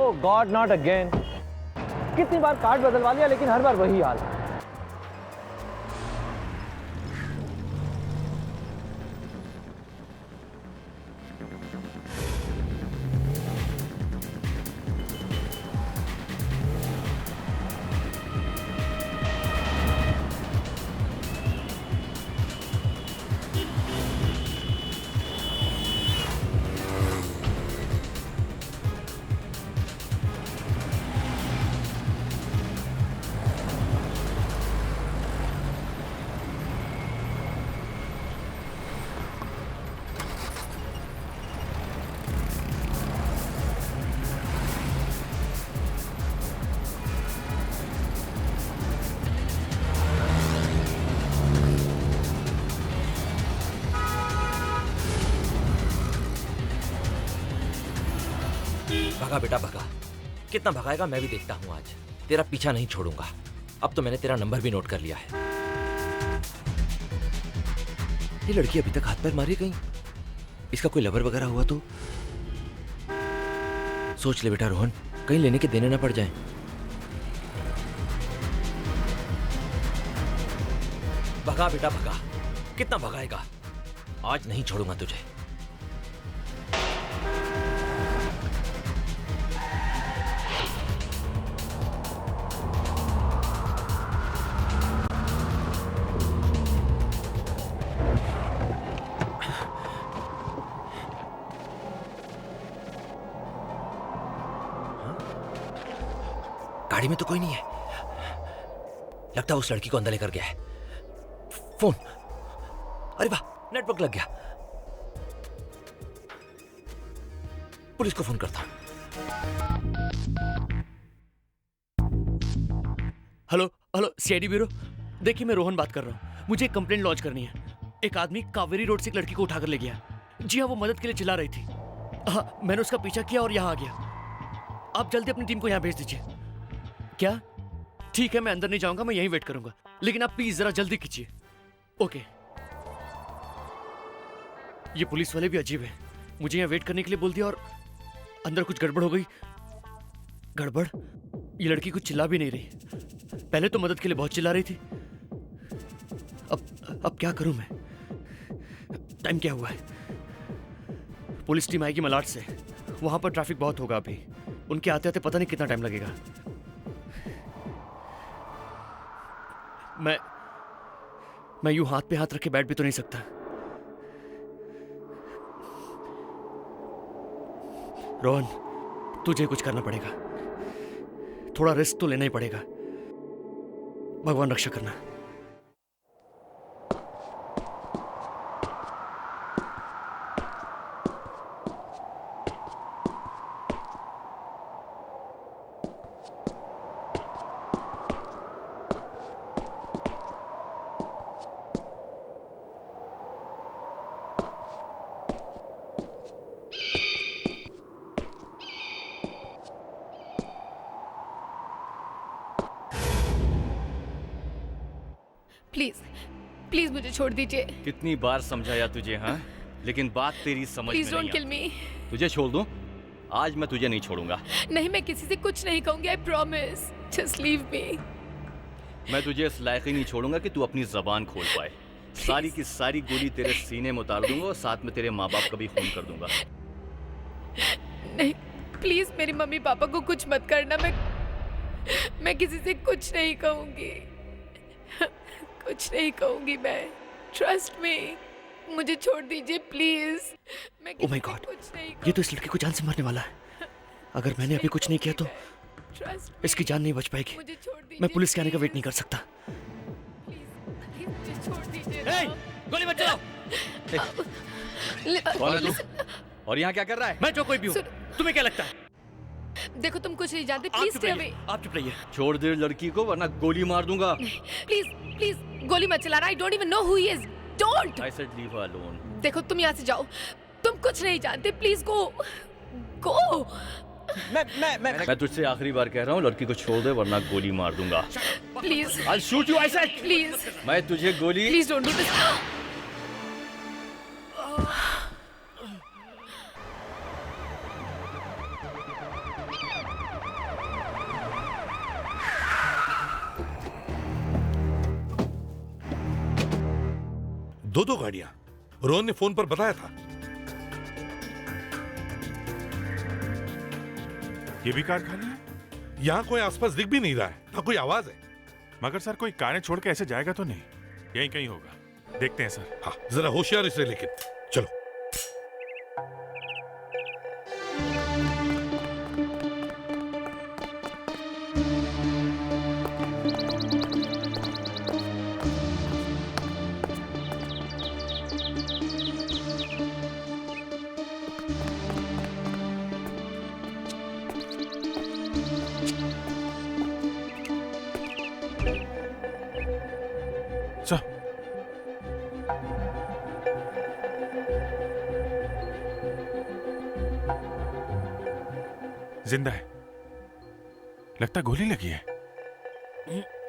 Oh God, not again. कितनी बार card बदलवा लिया लेकिन हर बार वही हाल। भगा बेटा भगा, कितना भगाएगा मैं भी देखता हूँ आज। तेरा पीछा नहीं छोड़ूंगा। अब तो मैंने तेरा नंबर भी नोट कर लिया है। ये लड़की अभी तक हाथ पैर मारी गई, इसका कोई लवर वगैरह हुआ तो? सोच ले बेटा रोहन, कहीं लेने के देने ना पड़ जाए। भगा बेटा भगा, कितना भगाएगा, आज नहीं छोड़ूंगा तुझे। गाड़ी में तो कोई नहीं है, लगता है उस लड़की को अंदर लेकर गया है। फोन, अरे वाह, नेटवर्क लग गया। पुलिस को फोन करता हूं। Hello hello, CID bureau. देखिए मैं रोहन बात कर रहा हूँ, मुझे एक कंप्लेंट लॉन्च करनी है। एक आदमी कावेरी रोड से एक लड़की को उठाकर ले गया। जी हाँ, वो मदद के लिए चिल्ला रही थी। हाँ, मैंने उसका पीछा किया और यहाँ आ गया। आप जल्दी अपनी टीम को यहाँ भेज दीजिए। क्या? ठीक है, मैं अंदर नहीं जाऊंगा, मैं यहीं वेट करूंगा, लेकिन आप प्लीज जरा जल्दी कीजिए। ओके। ये पुलिस वाले भी अजीब है, मुझे यहाँ वेट करने के लिए बोल दिया और अंदर कुछ गड़बड़ हो गई। गड़बड़? ये लड़की कुछ चिल्ला भी नहीं रही, पहले तो मदद के लिए बहुत चिल्ला रही थी। अब क्या करूं मैं? टाइम क्या हुआ है? पुलिस टीम आएगी मलाड से, वहां पर ट्रैफिक बहुत होगा अभी। उनके आते आते पता नहीं कितना टाइम लगेगा। मैं यूं हाथ पे हाथ रख के बैठ भी तो नहीं सकता। रोहन, तुझे कुछ करना पड़ेगा, थोड़ा रिस्क तो लेना ही पड़ेगा। भगवान रक्षा करना। प्लीज प्लीज मुझे छोड़ दीजिए। कितनी बार समझाया तुझे? हाँ, लेकिन बात तेरी समझ में प्लीज डोंट किल नहीं मी। आती। तुझे छोड़ दूं? आज मैं तुझे नहीं छोड़ूंगा। नहीं, मैं किसी से कुछ नहीं कहूंगी, I promise. Just leave me. मैं तुझे इस लायक ही नहीं छोड़ूंगा कि तू अपनी जबान खोल पाए। सारी की सारी गोली तेरे सीने में उतार दूंगा और साथ में तेरे माँ बाप का भी खून कर दूंगा। नहीं प्लीज, मेरी मम्मी पापा को कुछ मत करना। मैं किसी से कुछ नहीं कहूंगी, कुछ नहीं कहूंगी मैं। ट्रस्ट मी, मुझे छोड़ दीजिए प्लीज। मैं Oh my God, ये तो इस लड़की को जान से मारने वाला है। अगर मैंने अभी कुछ नहीं किया तो इसकी जान नहीं बच पाएगी। मैं पुलिस के आने का वेट नहीं कर सकता। गोली मत चलाओ। कौन है तू? और यहाँ क्या कर रहा है? मैं जो कोई भी हूँ, तुम्हें क्या लगता है? देखो तुम कुछ नहीं जानते, प्लीज स्टे अवे। आप चुप रहिए। छोड़ दे लड़की को वरना गोली मार दूंगा। प्लीज प्लीज गोली मत चलाना। I don't even know who he is. Don't. I said leave her alone. देखो तुम यहाँ से जाओ, तुम कुछ नहीं जानते। प्लीज गो गो। मैं तुझसे आखिरी बार कह रहा हूँ, लड़की को छोड़ दे वरना गोली मार दूंगा। Please I'll shoot you, I said. Please मैं तुझे गोली। Please don't do this. दो गाड़ियां। रोहन ने फोन पर बताया था। ये भी कार खाली है? यहाँ कोई आसपास दिख भी नहीं रहा है, ना कोई आवाज है। मगर सर कोई कारें छोड़ के ऐसे जाएगा तो नहीं, यहीं कहीं होगा। देखते हैं सर। हाँ जरा होशियार इसे, लेकिन चलो। सर जिंदा है, लगता गोली लगी है।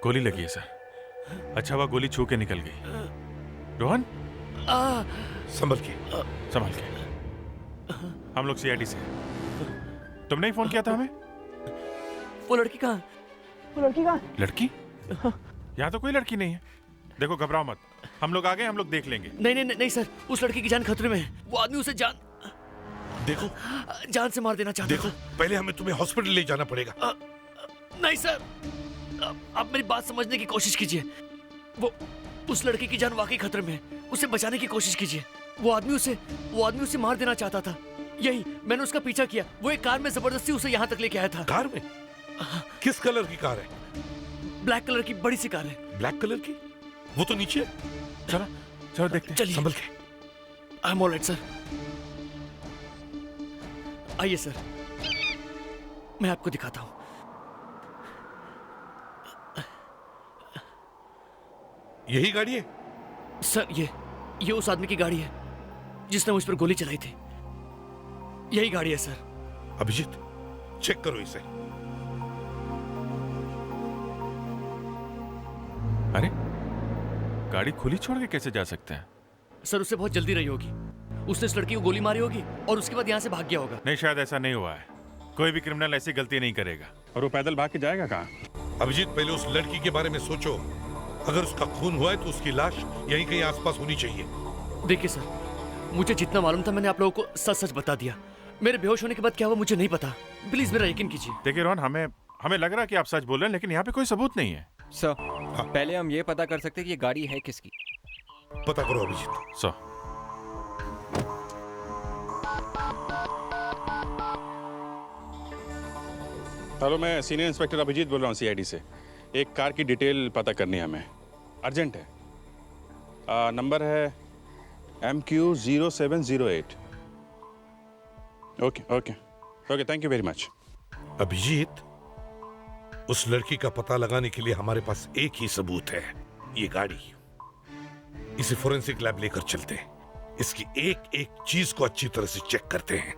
गोली लगी है सर। अच्छा हुआ गोली छू के निकल गई। रोहन संभल के। संभाल के। हम लोग सीआईडी से हैं। तुमने ही फोन किया था हमें? वो लड़की कहाँ? वो लड़की कहाँ? लड़की? यहाँ तो कोई लड़की नहीं है। देखो घबराओ मत, हम लोग आ गए, हम लोग देख लेंगे। नहीं नहीं नहीं सर, उस लड़की की जान खतरे में है। वो आदमी उसे देखो जान से मार देना चाहता देखो, पहले हमें तुम्हें हॉस्पिटल ले जाना पड़ेगा। नहीं सर, आप मेरी बात समझने की कोशिश कीजिए। वो उस लड़की की जान वाकई खतरे में है, उसे बचाने की कोशिश कीजिए। वो आदमी उसे मार देना चाहता था। यही मैंने उसका पीछा किया। वो एक कार में जबरदस्ती उसे यहाँ तक लेके आया था। कार में? किस कलर की कार है? ब्लैक कलर की बड़ी सी कार है। ब्लैक कलर की? वो तो नीचे है। चलो चलो देखते हैं। चलिए। संभल के। I am alright sir. आइए सर, मैं आपको दिखाता हूं। यही गाड़ी है? सर ये उस आदमी की गाड़ी है जिसने मुझ पर गोली चलाई थी। यही गाड़ी है सर। अभिजीत चेक करो इसे। अरे गाड़ी खुली छोड़ के कैसे जा सकते हैं? सर उसे बहुत जल्दी रही होगी। उसने उस लड़की को गोली मारी होगी और उसके बाद यहाँ से भाग गया होगा। नहीं, शायद ऐसा नहीं हुआ है। कोई भी क्रिमिनल ऐसी गलती नहीं करेगा। और वो पैदल भाग के जाएगा कहाँ? अभिजीत पहले उस लड़की के बारे में सोचो। अगर उसका खून हुआ है तो उसकी लाश यहीं कहीं आसपास होनी चाहिए। देखिए सर, मुझे जितना मालूम था मैंने आप लोगों को सच सच बता दिया। मेरे बेहोश होने के बाद क्या हुआ मुझे नहीं पता। प्लीज मेरा यकीन कीजिए। देखिए रोहन, हमें लग रहा है कि आप सच बोल रहे हैं, लेकिन यहाँ पे कोई सबूत नहीं है। सर पहले हम ये पता कर सकते हैं कि ये गाड़ी है किसकी। पता करो अभिजीत। सर हेलो, मैं सीनियर इंस्पेक्टर अभिजीत बोल रहा हूँ सीआईडी से। एक कार की डिटेल पता करनी है हमें, अर्जेंट है। नंबर है MQ0708। Okay okay okay, thank you very much. Abhijit, उस लड़की का पता लगाने के लिए हमारे पास एक ही सबूत है, ये गाड़ी। इसे फोरेंसिक लैब लेकर चलते हैं। इसकी एक एक चीज को अच्छी तरह से चेक करते हैं।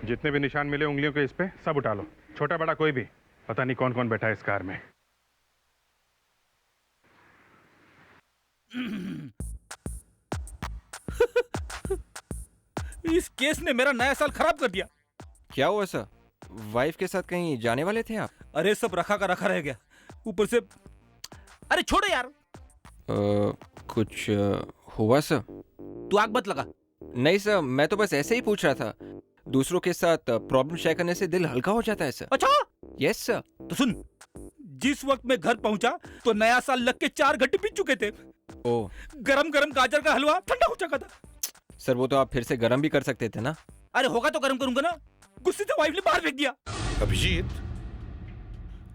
जितने भी निशान मिले उंगलियों के इस पे सब उठा लो, छोटा बड़ा कोई भी। पता नहीं कौन कौन बैठा है इस कार में। इस केस ने मेरा नया साल खराब कर दिया। क्या हुआ सर? वाइफ के साथ कहीं जाने वाले थे आप? अरे सब रखा का रखा रह गया, ऊपर से। अरे छोड़ो यार। कुछ हुआ सर? तू आग मत लगा। नहीं सर, मैं तो बस ऐसे ही पूछ रहा था। दूसरों के साथ प्रॉब्लम शेयर करने से दिल हल्का हो जाता है सर। अच्छा? Yes sir. तो सुन, जिस वक्त मैं घर पहुंचा तो नया साल लग के 4 घंटे बीत चुके थे। ओ, गरम गरम गाजर का हलवा ठंडा हो चुका था। सर वो तो आप फिर से गरम भी कर सकते थे ना। अरे होगा तो गरम करूंगा ना। गुस्से से वाइफ ने बाहर फेंक दिया। अभिजीत,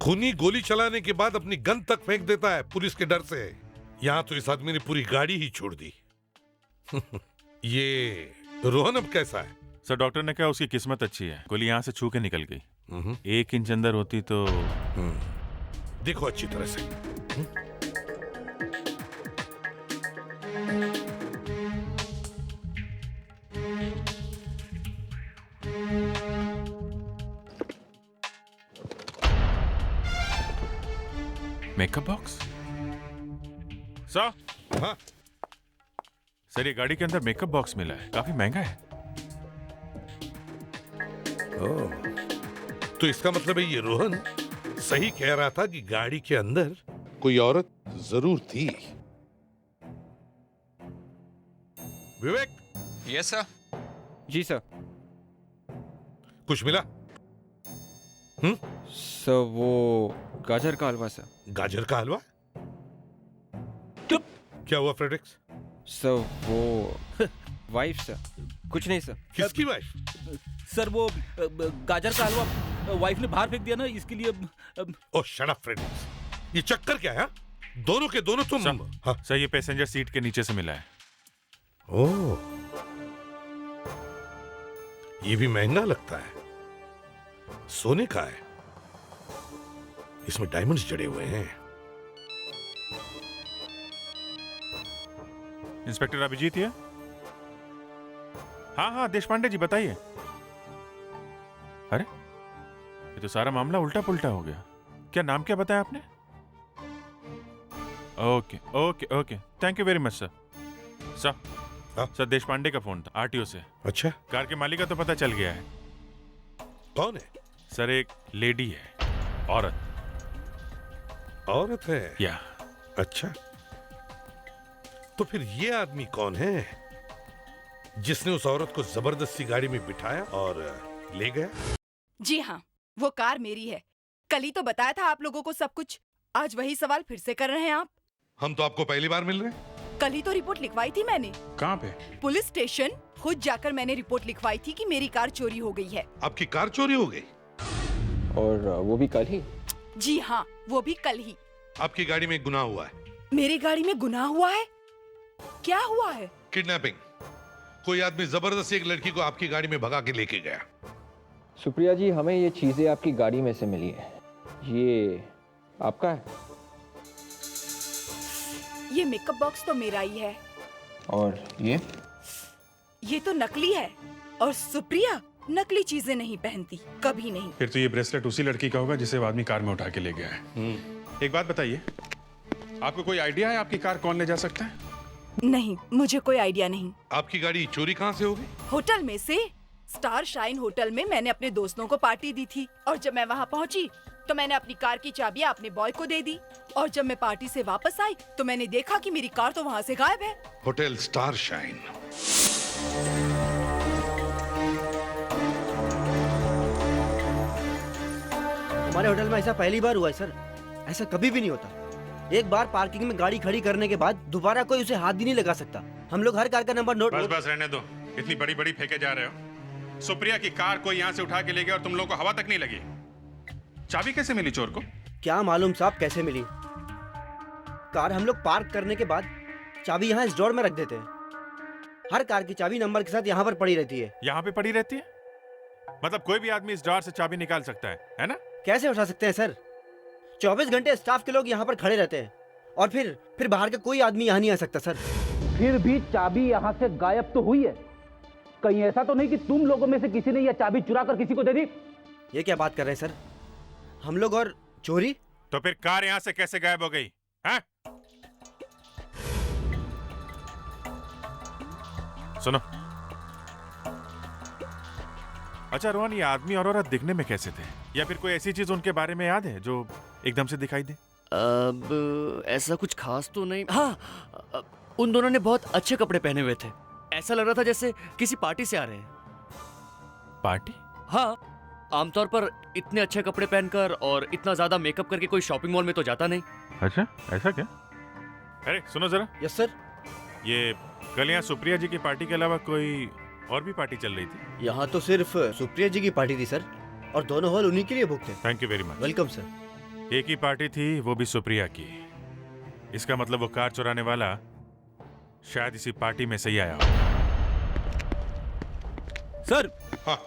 खूनी गोली चलाने के बाद अपनी गन तक फेंक देता है पुलिस के डर से। यहां तो इस आदमी ने पूरी गाड़ी ही छोड़ दी। ये रोहन अब कैसा है? सर डॉक्टर ने कहा उसकी किस्मत अच्छी है, गोली यहाँ से छू के निकल गई। 1 इंच अंदर होती तो। देखो अच्छी तरह से। Makeup box? सर, हाँ सर ये गाड़ी के अंदर मेकअप बॉक्स मिला है, काफी महंगा है। तो इसका मतलब है ये रोहन सही कह रहा था कि गाड़ी के अंदर कोई औरत जरूर थी। विवेक। Yes sir. जी सर। कुछ मिला? सर वो गाजर का हलवा सर। गाजर का हलवा? चुप। क्या हुआ फ्रेडरिक्स? सर वो वाइफ सर। कुछ नहीं सर। किसकी वाइफ? सर वो गाजर का हलवा वाइफ ने बाहर फेंक दिया ना, इसके लिए। ओह शट अप फ्रेडरिक्स, ये चक्कर क्या है? दोनों के दोनों तुम। हाँ। सर ये पैसेंजर सीट के नीचे से मिला है। ओह, ये भी महंगा लगता है, सोने का है, इसमें डायमंड्स जड़े हुए हैं। इंस्पेक्टर अभिजीत है? हाँ हाँ देशपांडे जी बताइए। अरे ये तो सारा मामला उल्टा पुल्टा हो गया। क्या नाम क्या बताया आपने? Okay okay okay, thank you very much sir. Sir Deshpande का फोन था आरटीओ से। अच्छा, कार के मालिक का तो पता चल गया है। कौन है? सर एक लेडी है, औरत। औरत है? या। अच्छा, तो फिर ये आदमी कौन है जिसने उस औरत को जबरदस्ती गाड़ी में बिठाया और ले गया? जी हाँ, वो कार मेरी है। कल ही तो बताया था आप लोगों को सब कुछ। आज वही सवाल फिर से कर रहे हैं आप। हम तो आपको पहली बार मिल रहे हैं। कल ही तो रिपोर्ट लिखवाई थी मैंने। कहाँ पे? पुलिस स्टेशन खुद जाकर मैंने रिपोर्ट लिखवाई थी कि मेरी कार चोरी हो गई है। आपकी कार चोरी हो गई? और वो भी कल ही? जी हाँ, वो भी कल ही। आपकी गाड़ी में गुनाह हुआ है। मेरी गाड़ी में गुनाह हुआ है? क्या हुआ है? किडनैपिंग। कोई आदमी जबरदस्ती एक लड़की को आपकी गाड़ी में भगा के लेके गया। सुप्रिया जी, हमें ये चीजें आपकी गाड़ी में से मिली है। ये आपका है? ये मेकअप बॉक्स तो मेरा ही है। और ये तो नकली है। और सुप्रिया नकली चीजें नहीं पहनती, कभी नहीं। फिर तो ये ब्रेसलेट उसी लड़की का होगा जिसे वो आदमी कार में उठा के ले गया है। एक बात बताइए, आपको कोई आइडिया है आपकी कार कौन ले जा सकता है? नहीं, मुझे कोई आइडिया नहीं। आपकी गाड़ी चोरी कहाँ से होगी? होटल में से। स्टार शाइन होटल में मैंने अपने दोस्तों को पार्टी दी थी, और जब मैं वहाँ पहुँची तो मैंने अपनी कार की चाबियाँ अपने बॉय को दे दी। और जब मैं पार्टी से वापस आई तो मैंने देखा कि मेरी कार तो वहाँ से गायब है। Hotel star shine. हमारे होटल में ऐसा पहली बार हुआ है सर। ऐसा कभी भी नहीं होता। एक बार पार्किंग में गाड़ी खड़ी करने के बाद दोबारा कोई उसे हाथ भी नहीं लगा सकता। हम लोग हर कार का नंबर नोट। बस रहने दो, इतनी बड़ी बड़ी फेंके जा रहे हो। सुप्रिया की कार कोई यहाँ से उठा के ले गया और तुम लोगों को हवा तक नहीं लगी। चाबी कैसे मिली चोर को? क्या मालूम साहब कैसे मिली। कार हम लोग पार्क करने के बाद चाबी यहाँ इस ड्रॉर में रख देते हैं। हर कार की चाबी नंबर के साथ यहाँ पर पड़ी रहती है। यहाँ पे पड़ी रहती है? मतलब कोई भी आदमी इस ड्रॉर से चाबी निकाल सकता है ना? कैसे उठा सकते हैं सर? 24 घंटे स्टाफ के लोग यहाँ पर खड़े रहते हैं, और फिर बाहर का कोई आदमी यहाँ नहीं आ सकता सर। फिर भी चाबी यहाँ से गायब तो हुई है। कहीं ऐसा तो नहीं कि तुम लोगों में से किसी ने यह चाबी चुरा कर किसी को दे दी? ये क्या बात कर रहे हैं सर? हम लोग और चोरी? तो फिर कार यहाँ से कैसे गायब हो गई? हाँ? सुनो, अच्छा रोहन, ये आदमी और औरत दिखने में कैसे थे? या फिर कोई ऐसी चीज उनके बारे में याद है जो एकदम से दिखाई दे? अब ऐसा कुछ खास तो नहीं। हाँ, उन दोनों ने बहुत अच्छे कपड़े पहने हुए थे। ऐसा लग रहा था जैसे किसी पार्टी से आ रहे हैं। पार्टी? हाँ, आमतौर पर इतने अच्छे कपड़े पहनकर और इतना ज्यादा मेकअप करके कोई शॉपिंग मॉल में तो जाता नहीं। अच्छा, ऐसा क्या? अरे सुनो जरा। Yes sir. ये कल यहाँ सुप्रिया जी की पार्टी के अलावा कोई और भी पार्टी चल रही थी? यहाँ तो सिर्फ सुप्रिया जी की पार्टी थी सर, और दोनों हॉल उन्हीं के लिए बुक थे। Thank you very much. Welcome sir. एक ही पार्टी थी, वो भी सुप्रिया की। इसका मतलब वो कार चुराने वाला शायद इसी पार्टी में से ही आया हो। सर, हाँ।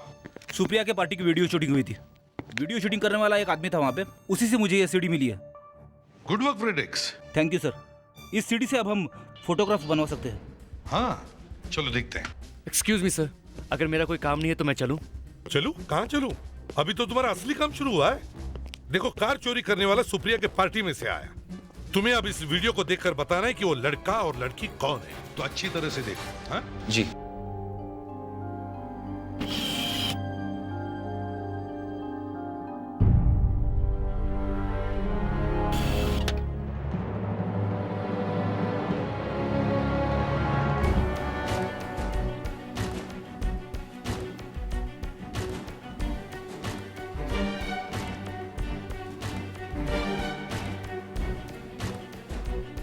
सुप्रिया के पार्टी की वीडियो शूटिंग हुई थी। वीडियो शूटिंग करने वाला एक आदमी था वहाँ पे, उसी से मुझे ये सीडी मिली है। Good work Fredericks. Thank you sir. इस सीडी से अब हम फोटोग्राफ बनवा सकते हैं। हाँ, चलो देखते हैं। एक्सक्यूज मी सर, अगर मेरा कोई काम नहीं है तो मैं चलूं? चलूं? कहाँ चलूं? अभी तो तुम्हारा असली काम शुरू हुआ है। देखो, कार चोरी करने वाला सुप्रिया के पार्टी में से आया। तुम्हें अब इस वीडियो को देखकर बताना है कि वो लड़का और लड़की कौन है। तो अच्छी तरह से देखो। हाँ जी।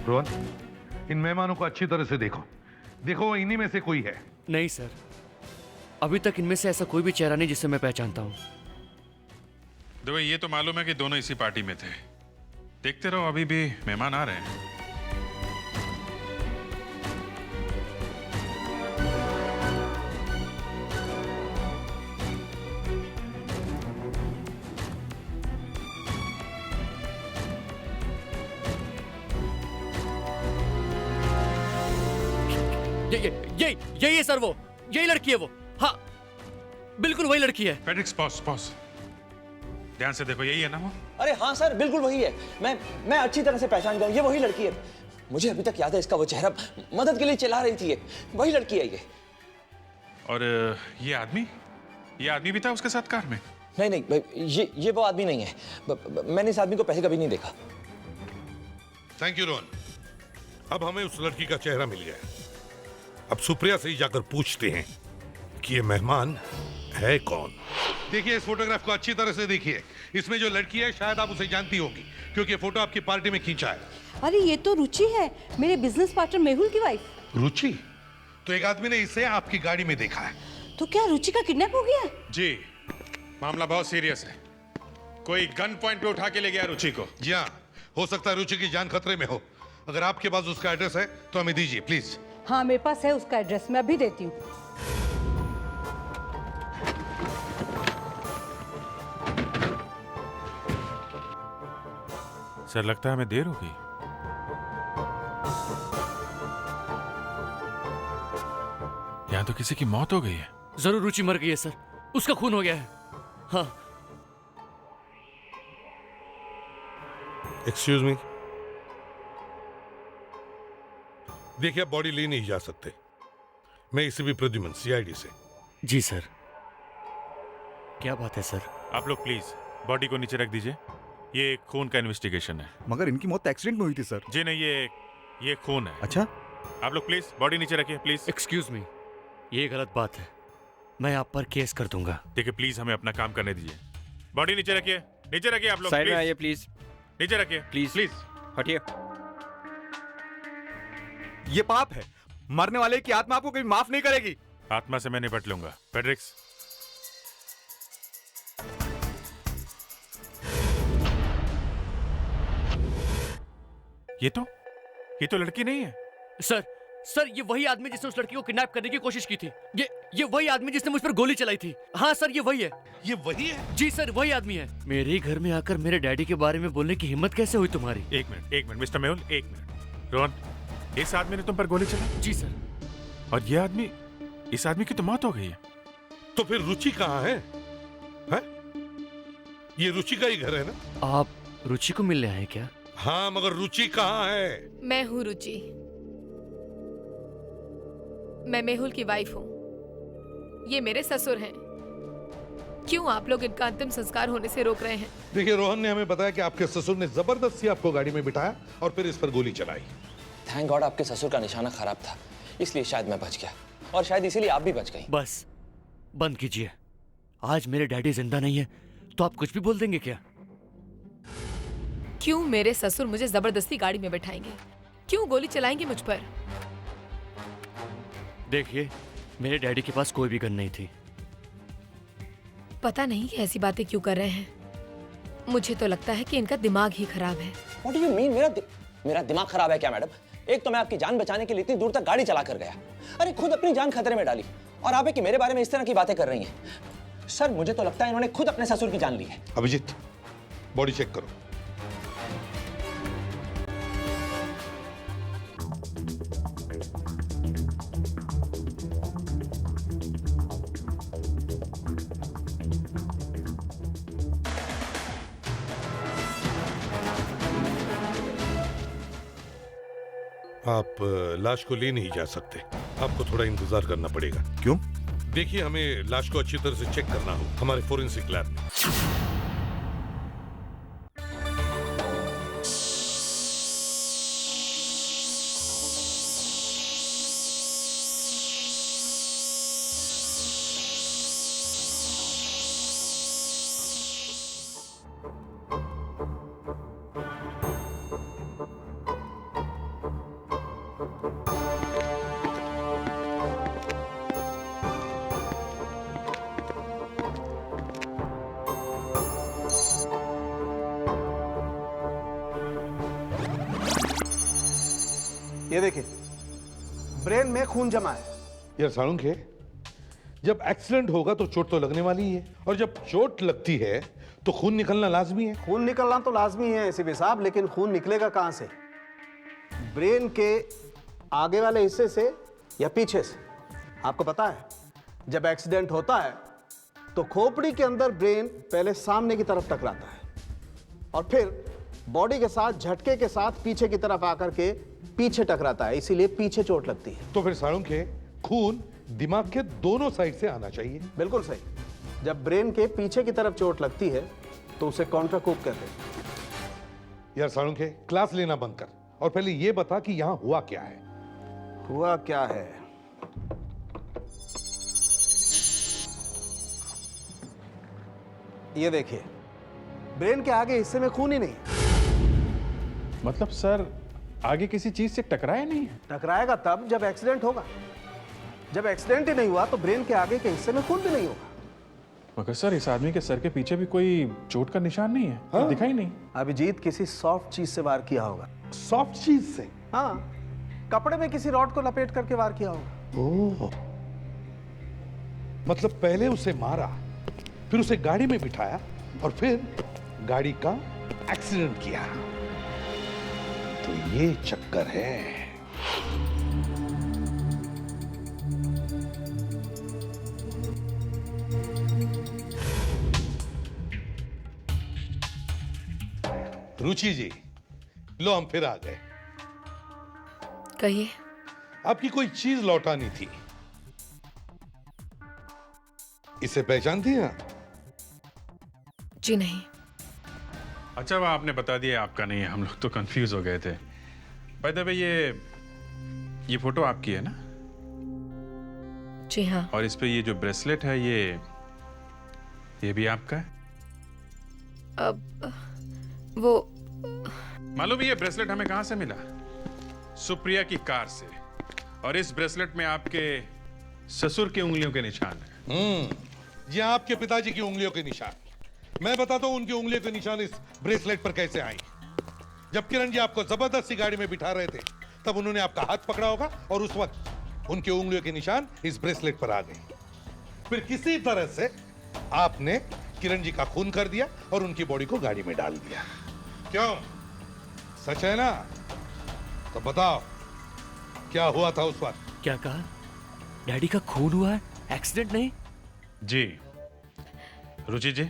रोहन, इन मेहमानों को अच्छी तरह से देखो। देखो, इन्हीं में से कोई है। नहीं सर, अभी तक इनमें से ऐसा कोई भी चेहरा नहीं जिसे मैं पहचानता हूँ। देखो, ये तो मालूम है कि दोनों इसी पार्टी में थे। देखते रहो, अभी भी मेहमान आ रहे हैं। यही है सर, वो यही लड़की है वो। हाँ, बिल्कुल वही लड़की है। पेड्रिक्स, पॉज। ध्यान से देखो, यही है ना वो? अरे हाँ सर, बिल्कुल वही है। मैं अच्छी तरह से पहचान गया हूँ, ये वही लड़की है। मुझे अभी तक याद है इसका वो चेहरा, मदद के लिए चिल्ला रही थी। ये वही लड़की है ये। और ये आदमी भी था उसके साथ कार में? नहीं, ये वो आदमी नहीं है। मैंने इस आदमी को पहले कभी नहीं देखा। Thank you Rohan. अब हमें उस लड़की का चेहरा मिल गया। अब सुप्रिया से ही जाकर पूछते हैं कि ये मेहमान है कौन। देखिए, इस फोटोग्राफ को अच्छी तरह से देखिए। इसमें जो लड़की है शायद आप उसे जानती होगी, क्योंकि ये फोटो आपकी पार्टी में खींचा है। अरे ये तो रुचि है, मेरे बिजनेस पार्टनर मेहुल की वाइफ। रुचि? तो एक आदमी ने इसे आपकी गाड़ी में देखा है। तो क्या रुचि का किडनैप हो गया? जी, मामला बहुत सीरियस है। कोई गन पॉइंट पे उठा के ले गया रुचि को। जी हाँ, हो सकता है रुचि की जान खतरे में हो। अगर आपके पास उसका एड्रेस है तो हमें दीजिए प्लीज। हाँ, मेरे पास है उसका एड्रेस, मैं अभी देती हूँ। सर, लगता है हमें देर होगी। यहाँ तो किसी की मौत हो गई है। जरूर रुचि मर गई है सर, उसका खून हो गया है। हाँ। Excuse me. देखिए, आप बॉडी ले नहीं जा सकते। मैं इसे भी प्रद्युमन, सीआईडी से। जी सर। क्या बात है सर? आप लोग प्लीज बॉडी को नीचे रख दीजिए। ये खून का इन्वेस्टिगेशन है। मगर इनकी मौत एक्सीडेंट में हुई थी सर। जी नहीं, ये खून है। अच्छा, आप लोग प्लीज बॉडी नीचे रखिए प्लीज। एक्सक्यूज मी, ये गलत बात है। मैं आप पर केस कर दूंगा। देखिए, प्लीज हमें अपना काम करने दीजिए। बॉडी नीचे रखिए, नीचे रखिए आप लोग। साइड में आइए प्लीज। नीचे रखिए प्लीज। हटिए। ये पाप है। मरने वाले की आत्मा आपको कभी माफ नहीं करेगी। आत्मा से मैं निपट लूंगा। पेड्रिक्स, ये तो लड़की नहीं है। सर, ये वही आदमी जिसने उस लड़की को किडनैप करने की कोशिश की थी। ये वही आदमी जिसने मुझ पर गोली चलाई थी। हाँ सर, ये वही है। ये वही है? जी सर, वही आदमी है। मेरे घर में आकर मेरे डैडी के बारे में बोलने की हिम्मत कैसे हुई तुम्हारी? एक मिनट मिस्टर मेहुल, एक मिनट। रोहन, इस आदमी ने तुम पर गोली चलाई? जी सर। और ये आदमी, इस आदमी की तो मौत हो गई है। तो फिर रुचि कहाँ है? ये रुचि का ही घर है ना? आप रुचि को मिलने आए क्या? हाँ, मगर रुचि कहाँ है? मैं हूँ रुचि। मैं मेहुल की वाइफ हूँ। ये मेरे ससुर हैं। क्यों आप लोग इनका अंतिम संस्कार होने से रोक रहे हैं? देखिए, रोहन ने हमें बताया कि आपके ससुर ने जबरदस्ती आपको गाड़ी में बिठाया और फिर इस पर गोली चलाई। थैंक गॉड आपके ससुर का निशाना खराब था, इसलिए शायद मैं बच गया, और शायद इसीलिए आप भी बच गई। बस बंद कीजिए। आज मेरे डैडी जिंदा नहीं है तो आप कुछ भी बोल देंगे क्या? क्यों मेरे ससुर मुझे जबरदस्ती गाड़ी में बैठाएंगे? क्यों गोली चलाएंगे मुझ पर? देखिए, मेरे डैडी के पास कोई भी गन नहीं थी। पता नहीं कि ऐसी बातें क्यों कर रहे हैं। मुझे तो लगता है कि इनका दिमाग ही खराब है। What do you mean? मेरा दिमाग खराब है क्या मैडम? एक तो मैं आपकी जान बचाने के लिए इतनी दूर तक गाड़ी चला कर गया, अरे खुद अपनी जान खतरे में डाली, और आप है कि मेरे बारे में इस तरह की बातें कर रही हैं। सर, मुझे तो लगता है इन्होंने खुद अपने ससुर की जान ली है। अभिजीत, बॉडी चेक करो। आप लाश को ले नहीं जा सकते, आपको थोड़ा इंतजार करना पड़ेगा। क्यों? देखिए, हमें लाश को अच्छी तरह से चेक करना हो हमारे फोरेंसिक लैब में। ये देखिए, ब्रेन में खून जमा है। यार सालुंख है, जब एक्सीडेंट होगा तो चोट तो लगने वाली ही है, और जब चोट लगती है तो खून निकलना लाजमी है। खून निकलना तो लाजमी है एसीपी साहब, लेकिन खून निकलेगा कहां से? ब्रेन के आगे वाले हिस्से से या पीछे से? आपको पता है, जब एक्सीडेंट होता है तो खोपड़ी के अंदर ब्रेन पहले सामने की तरफ टकराता है और फिर बॉडी के साथ झटके के साथ पीछे की तरफ आकर के पीछे टकराता है, इसीलिए पीछे चोट लगती है। तो फिर सालुंख है, खून दिमाग के दोनों साइड से आना चाहिए। बिल्कुल सही। जब ब्रेन के पीछे की तरफ चोट लगती है तो उसे कॉन्ट्राकूप कहते हैं। यार सालुंख है, क्लास लेना बंद कर और पहले ये बता कि यहां हुआ क्या है। हुआ क्या है? ये देखिए, ब्रेन के आगे हिस्से में खून ही नहीं। मतलब सर, आगे किसी चीज से टकराया नहीं है? टकराएगा तब जब एक्सीडेंट होगा। जब एक्सीडेंट ही नहीं हुआ तो ब्रेन के आगे के हिस्से में खून भी नहीं होगा। मगर सर, इस आदमी के सर के पीछे भी कोई चोट का निशान नहीं है। हाँ? दिखाई नहीं। अभिजीत किसी सॉफ्ट चीज से वार किया होगा। सॉफ्ट चीज से? हाँ, कपड़े में किसी रॉड को लपेट करके वार किया होगा। ओह, मतलब पहले उसे मारा, फिर उसे गाड़ी में बिठाया और फिर गाड़ी का एक्सीडेंट किया। तो ये चक्कर है। रुचि जी, लो हम फिर आ गए। कहिए। आपकी कोई चीज लौटानी थी, इसे पहचानती हैं आप? जी नहीं। अच्छा, वह आपने बता दिया आपका नहीं है, हम लोग तो कंफ्यूज हो गए थे। बाय द वे, ये फोटो आपकी है ना? जी हाँ। और इस पे ये जो ब्रेसलेट है, ये भी आपका है? अब वो मालूम है ये ब्रेसलेट हमें कहां से मिला? सुप्रिया की कार से। और इस ब्रेसलेट में आपके ससुर की उंगलियों के निशान है। ये आपके पिताजी की उंगलियों के निशान। मैं बताता हूं उनकी उंगलियों के निशान इस ब्रेसलेट पर कैसे आए। जब किरण जी आपको जबरदस्ती गाड़ी में बिठा रहे थे, तब उन्होंने आपका हाथ पकड़ा होगा और उस वक्त उनकी उंगलियों के निशान इस ब्रेसलेट पर आ गए। फिर किसी तरह से आपने किरण जी का खून कर दिया और उनकी बॉडी को गाड़ी में डाल दिया। क्यों, सच है ना? तो बताओ, क्या हुआ था उस वक्त? क्या कहा? डैडी का खून हुआ है, एक्सीडेंट नहीं? जी। रुचि जी,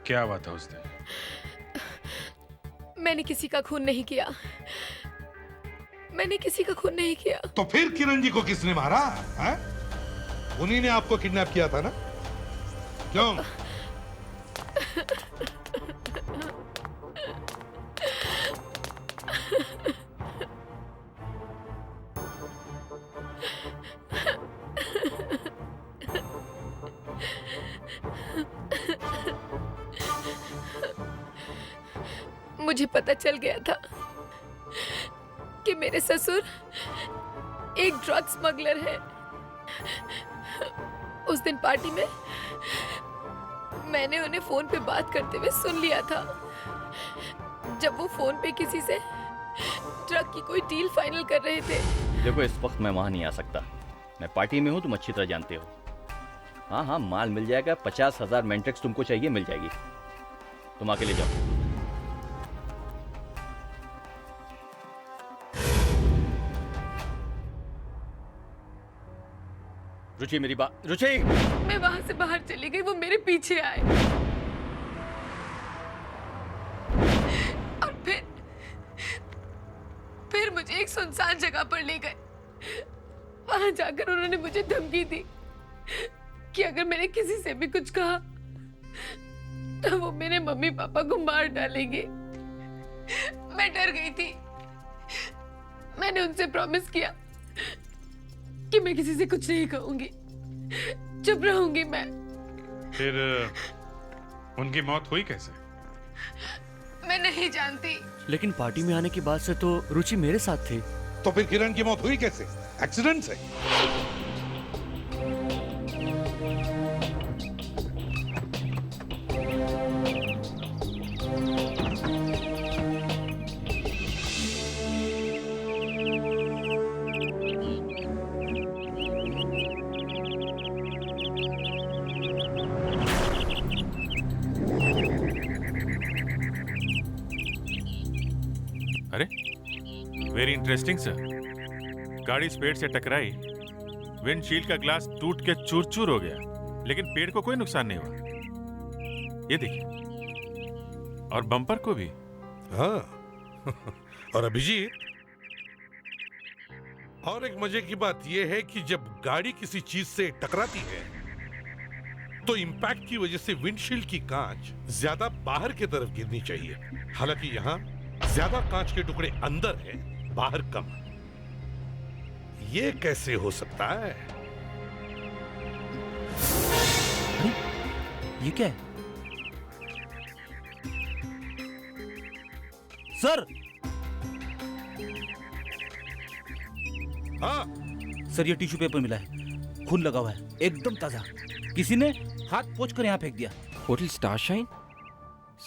क्या हुआ था उस दिन? मैंने किसी का खून नहीं किया। मैंने किसी का खून नहीं किया। तो फिर किरण जी को किसने मारा है? उन्हीं ने आपको किडनैप किया था ना? क्यों? मुझे पता चल गया था कि मेरे ससुर एक ड्रग स्मगलर है। उस दिन पार्टी में मैंने उन्हें फोन पे बात करते हुए सुन लिया था, जब वो फोन पे किसी से ड्रग की कोई डील फाइनल कर रहे थे। देखो, इस वक्त मैं वहां नहीं आ सकता। मैं पार्टी में हूं, तुम अच्छी तरह जानते हो। हाँ हाँ, माल मिल जाएगा। 50,000 मेंटेक्स तुमको चाहिए, मिल जाएगी। तुम आके ले जाओ। रुचि, मेरी बात। रुचि, मैं वहां से बाहर चली गई, वो मेरे पीछे आए और फिर मुझे एक सुनसान सुनसान जगह पर ले गए। वहां जाकर उन्होंने मुझे धमकी दी कि अगर मैंने किसी से भी कुछ कहा तो वो मेरे मम्मी पापा को मार डालेंगे। मैं डर गई थी। मैंने उनसे प्रॉमिस किया कि मैं किसी से कुछ नहीं कहूंगी, चुप रहूंगी मैं। फिर उनकी मौत हुई कैसे? मैं नहीं जानती। लेकिन पार्टी में आने के बाद से तो रुचि मेरे साथ थे। तो फिर किरण की मौत हुई कैसे? एक्सीडेंट से? अरे वेरी इंटरेस्टिंग सर। गाड़ी इस पेड़ से टकराई, विंडशील्ड का ग्लास टूट के चूर चूर हो गया, लेकिन पेड़ को कोई नुकसान नहीं हुआ। ये देखिए, और बम्पर को भी। हाँ। और अभिजीत, और एक मजे की बात यह है कि जब गाड़ी किसी चीज से टकराती है तो इंपैक्ट की वजह से विंडशील्ड की कांच ज्यादा बाहर की तरफ गिरनी चाहिए। हालांकि यहाँ ज्यादा कांच के टुकड़े अंदर है, बाहर कम। ये कैसे हो सकता है? ये क्या है सर? हाँ सर, ये टिश्यू पेपर मिला है, खून लगा हुआ है, एकदम ताजा। किसी ने हाथ पोंछ कर यहाँ फेंक दिया। होटल स्टारशाइन?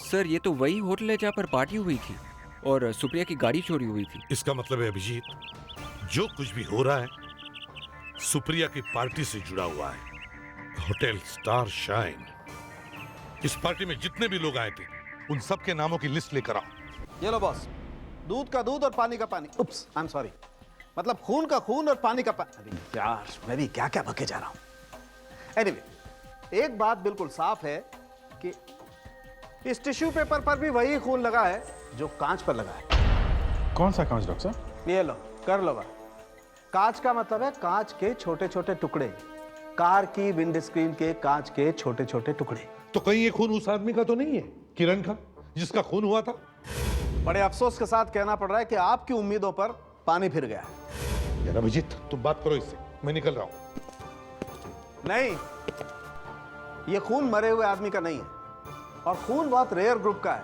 सर ये तो वही होटल है जहाँ पर पार्टी हुई थी और सुप्रिया की गाड़ी चोरी हुई थी। इसका मतलब है अभिजीत, जो कुछ भी हो रहा है सुप्रिया की पार्टी से जुड़ा हुआ है। Hotel star shine. इस पार्टी में जितने भी लोग आए थे उन सब के नामों की लिस्ट लेकर आओ। ये लो बॉस, दूध का दूध और पानी का पानी। उप्स, आई एम सॉरी, मतलब खून का खून और पानी का पानी। अरे यार, मैं भी क्या क्या बके जा रहा हूं। एनीवे, एक बात बिल्कुल साफ है कि इस टिश्यू पेपर पर भी वही खून लगा है जो कांच पर लगा है। कौन सा कांच डॉक्टर साहब? ये लो, कर लो बात। कांच का मतलब है कांच के छोटे छोटे टुकड़े, कार की विंड स्क्रीन के कांच के छोटे छोटे टुकड़े। तो कहीं ये खून उस आदमी का तो नहीं है, किरण का, जिसका खून हुआ था? बड़े अफसोस के साथ कहना पड़ रहा है कि आपकी उम्मीदों पर पानी फिर गया है। यार अभिजीत, तुम बात करो इससे, मैं निकल रहा हूं। नहीं, ये खून मरे हुए आदमी का नहीं है, और खून बहुत रेयर ग्रुप का है,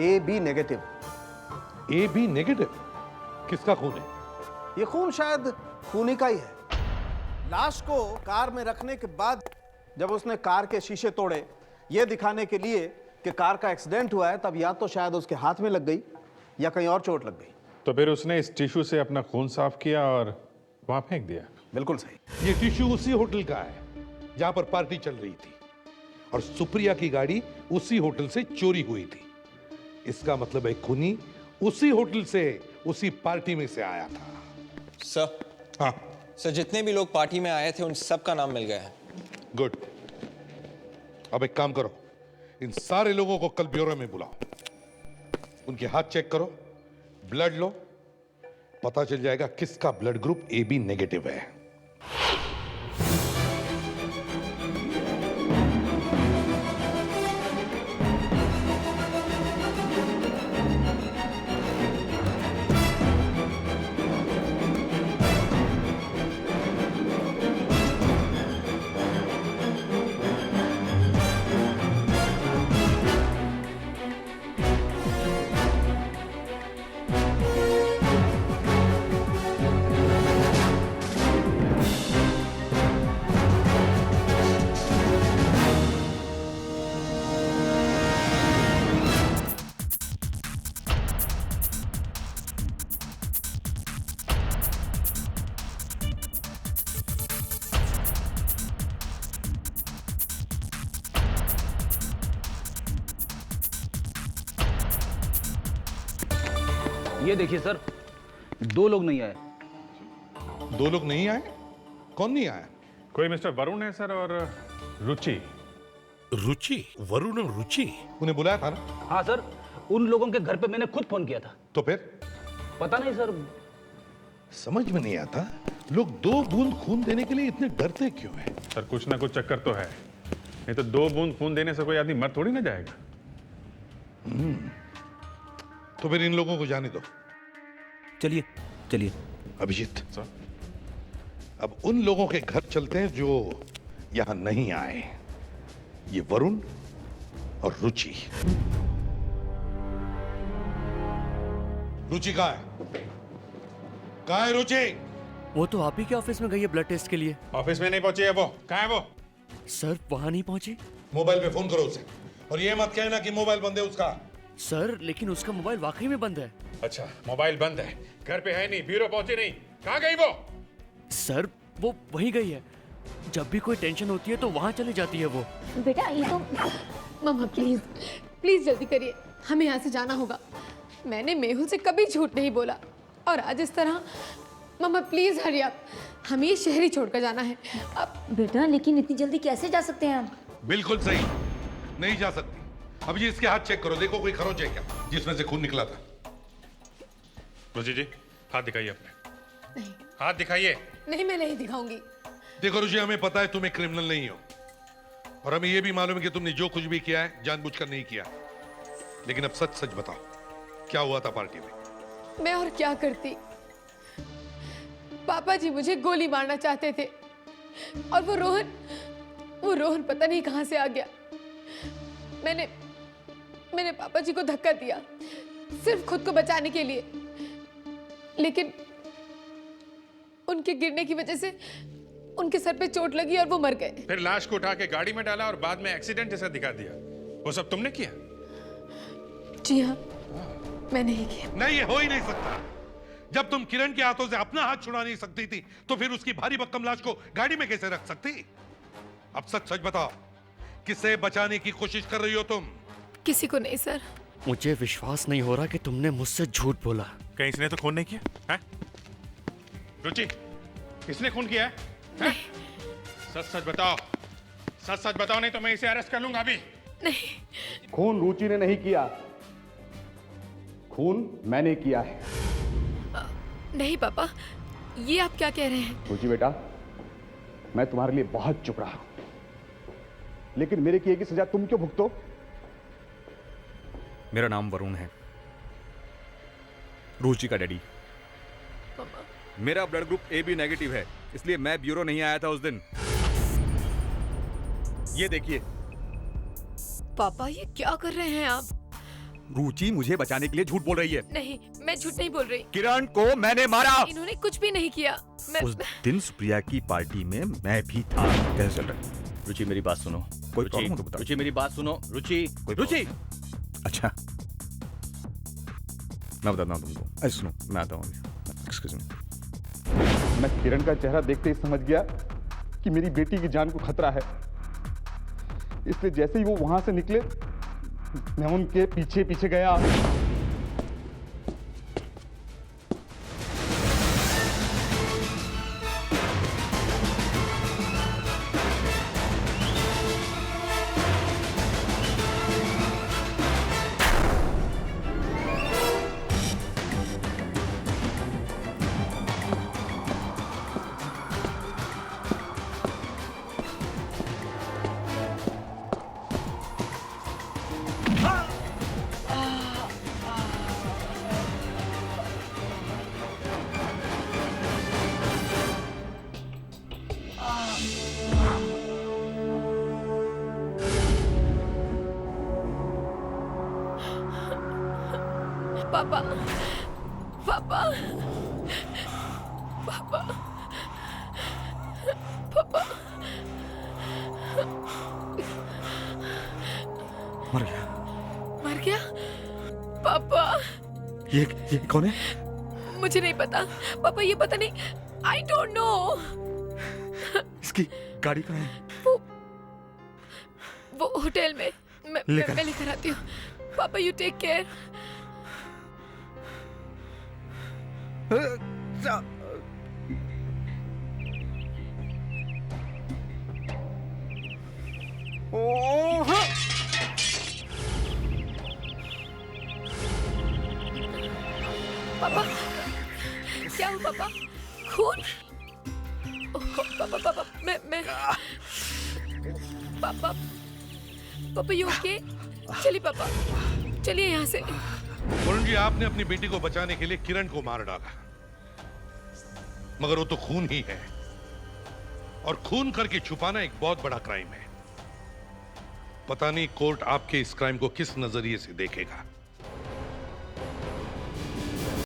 AB नेगेटिव। AB negative? किसका खून है? ये खून शायद खूनी का ही है। लाश को कार में रखने के बाद जब उसने कार के शीशे तोड़े ये दिखाने के लिए कि कार का एक्सीडेंट हुआ है, तब या तो शायद उसके हाथ में लग गई या कहीं और चोट लग गई। तो फिर उसने इस टिश्यू से अपना खून साफ किया और वहां फेंक दिया। बिल्कुल सही। ये टिश्यू उसी होटल का है जहां पर पार्टी चल रही थी, और सुप्रिया की गाड़ी उसी होटल से चोरी हुई थी। इसका मतलब है खूनी उसी होटल से उसी पार्टी में से आया था। सर, हाँ सर, जितने भी लोग पार्टी में आए थे उन सब का नाम मिल गया है। गुड। अब एक काम करो, इन सारे लोगों को कल ब्यूरो में बुलाओ, उनके हाथ चेक करो, ब्लड लो, पता चल जाएगा किसका ब्लड ग्रुप AB नेगेटिव है। ये देखिए सर, 2 लोग नहीं आए। 2 लोग नहीं आए? कौन नहीं आया? कोई मिस्टर वरुण है सर, और रुचि। रुचि? वरुण और रुचि? उन्हें बुलाया था ना? हाँ सर, उन लोगों के घर पे मैंने खुद फोन किया था। तो फिर? पता नहीं सर, समझ में नहीं आता लोग 2 बूंद खून देने के लिए इतने डरते क्यों हैं? सर कुछ ना कुछ चक्कर तो है, नहीं तो 2 बूंद खून देने से कोई आदमी मर थोड़ी ना जाएगा। तो फिर इन लोगों को जाने दो। चलिए चलिए। अभिजीत अब उन लोगों के घर चलते हैं जो यहां नहीं आए। ये वरुण और रुचि। रुचि कहाँ है? कहाँ है रुचि? वो तो आप ही के ऑफिस में गई है ब्लड टेस्ट के लिए। ऑफिस में नहीं पहुंची है वो। कहाँ है वो? सर वहां नहीं पहुंची। मोबाइल पे फोन करो उसे, और ये मत कहना कि मोबाइल बंद है उसका। सर लेकिन उसका मोबाइल वाकई में बंद है। अच्छा मोबाइल बंद है, घर पे है नहीं, ब्यूरो पहुंची नहीं, कहाँ गई वो? सर वो वहीं गई है, जब भी कोई टेंशन होती है तो वहां चली जाती है वो। बेटा ये तो मम्मा प्लीज प्लीज जल्दी करिए, हमें यहाँ से जाना होगा। मैंने मेहुल से कभी झूठ नहीं बोला और आज इस तरह। मम्मा प्लीज हरी आप, हमें ये शहर ही छोड़कर जाना है अब। बेटा लेकिन इतनी जल्दी कैसे जा सकते हैं हम? बिल्कुल सही, नहीं जा सकती। अब ये इसके हाथ चेक करो, देखो कोई खरोच है क्या जिसमें से खून निकला था। रुचि जी हाथ दिखाइए अपने। नहीं हाथ दिखाइए। नहीं मैं नहीं दिखाऊंगी। देखो रुचि, हमें पता है तुम एक क्रिमिनल नहीं हो, और हमें यह भी मालूम है कि तुमने जो कुछ भी किया है जानबूझकर नहीं किया। लेकिन अब सच सच बताओ, क्या हुआ था पार्टी में? मैं और क्या करती, पापा जी मुझे गोली मारना चाहते थे और वो रोहन पता नहीं कहां से आ गया। मैंने पापा जी को धक्का दिया सिर्फ खुद को बचाने के लिए, लेकिन उनके गिरने की वजह से उनके सर पे चोट लगी और वो मर गए। फिर लाश को उठा के गाड़ी में डाला और बाद में एक्सीडेंट जैसा दिखा दिया। वो सब तुमने किया? जी हाँ मैंने ही किया। नहीं, ये हो ही नहीं सकता। जब तुम किरण के हाथों से अपना हाथ छुड़ा नहीं सकती थी तो फिर उसकी भारी भक्कम लाश को गाड़ी में कैसे रख सकती? अब सच सच बताओ, किसे बचाने की कोशिश कर रही हो तुम? किसी को नहीं सर। मुझे विश्वास नहीं हो रहा कि तुमने मुझसे झूठ बोला। कहीं इसने तो खून नहीं किया है? रुचि किसने खून किया है? सच सच बताओ, सच सच बताओ, नहीं तो मैं इसे अरेस्ट कर लूंगा अभी। नहीं खून रुचि ने नहीं किया, खून मैंने किया है। नहीं पापा, ये आप क्या कह रहे हैं? रुचि बेटा, मैं तुम्हारे लिए बहुत चुप रहा, लेकिन मेरे किए की सजा तुम क्यों भुगतो? मेरा नाम वरुण है, रुचि का डैडी। मेरा ब्लड ग्रुप AB नेगेटिव है, इसलिए मैं ब्यूरो नहीं आया था उस दिन। ये देखिए। पापा ये क्या कर रहे हैं आप? रुचि मुझे बचाने के लिए झूठ बोल रही है। नहीं मैं झूठ नहीं बोल रही। किरण को मैंने मारा। इन्होंने कुछ भी नहीं किया। उस दिन सुप्रिया की पार्टी में मैं भी था। कैसे चल रहा है? रुचि मेरी बात सुनो। कोई प्रॉब्लम हो तो बता। रुचि मेरी बात सुनो। रुचि रुचि अच्छा, मैं बताता हूँ तुमको। ऐसे सुनो, मैं आता हूँ। Excuse me. मैं किरण का चेहरा देखते ही समझ गया कि मेरी बेटी की जान को खतरा है, इसलिए जैसे ही वो वहां से निकले मैं उनके पीछे पीछे गया। पापा पापा पापा पापा मर गया। मर गया? पापा ये कौन है? मुझे नहीं पता पापा, ये पता नहीं, आई डोंट नो। इसकी गाड़ी कहाँ है? वो होटल में। मैं लेकर आती हूँ। पापा यू टेक केयर। पापा क्या हुआ? पापा खून। ओह, पापा पापा मैं पापा पापा यू ओके? चलिए पापा, चलिए यहाँ से। वरुण जी, आपने अपनी बेटी को बचाने के लिए किरण को मार डाला, मगर वो तो खून ही है, और खून करके छुपाना एक बहुत बड़ा क्राइम है। पता नहीं कोर्ट आपके इस क्राइम को किस नजरिए से देखेगा।